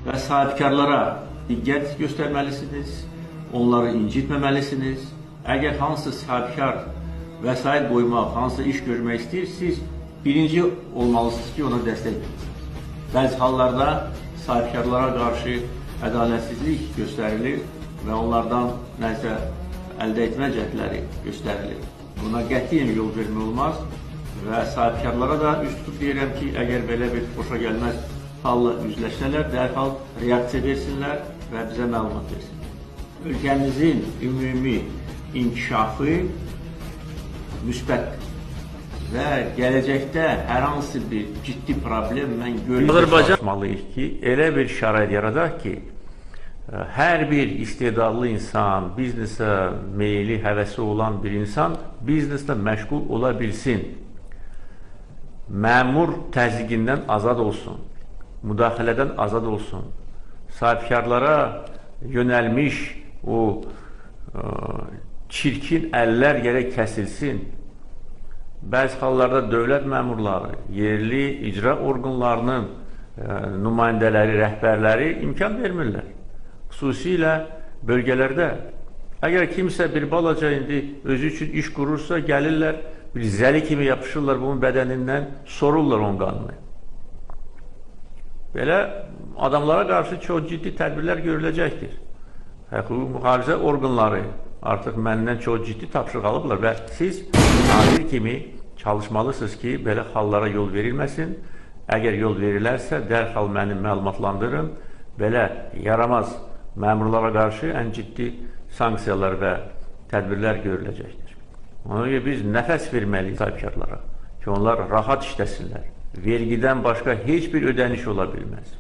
və sahibkarlara diqqət göstərməlisiniz, onları incitməməlisiniz. Əgər hansı sahibkar vəsait qoymaq, hansı iş görmək istəyir, siz birinci olmalısınız ki, ona dəstək verin. Bəzi hallarda sahibkarlara qarşı ədalətsizlik göstərilir və onlardan nəsə əldə etmə cəhdləri göstərilir. Buna qətiyyən yol vermək olmaz və sahibkarlara da üst tutub deyirəm ki, əgər belə bir xoşa gəlməz halla üzləşsələr, dərhal reaksiya versinlər və bizə məlumat versinlər. Ölkəmizin ümumi inkişafı müsbətdir və gələcəkdə hər hansı bir ciddi problem mən görməliyik ki, elə bir şərait yaradaq ki, hər bir istedadlı insan, biznesə meyli, həvəsi olan bir insan bizneslə məşğul ola bilsin. Məmur təzyiqindən azad olsun, müdaxilədən azad olsun, sahibkarlara yönəlmiş o çirkin əllər gərək kəsilsin. Bəzi hallarda dövlət məmurları, yerli icra orqanlarının nümayəndələri, rəhbərləri imkan vermirlər. Xüsusilə bölgələrdə. Əgər kimsə bir balaca indi özü üçün iş qurursa, gəlirlər, bir zəli kimi yapışırlar bunun bədənindən, sorurlar onun qanını. Belə adamlara qarşı çox ciddi tədbirlər görüləcəkdir. Hüquq mühafizə orqanları artıq məndən çox ciddi tapşırıq alıblar və siz nazir kimi çalışmalısınız ki, belə hallara yol verilməsin. Əgər yol verilərsə, dərhal məni məlumatlandırın. Belə yaramaz məmurlara qarşı ən ciddi sanksiyalar və tədbirlər görüləcəkdir. Ona görə biz nəfəs verməliyik sahibkarlara ki, onlar rahat işləsinlər. Vergidən başqa heç bir ödəniş ola bilməz.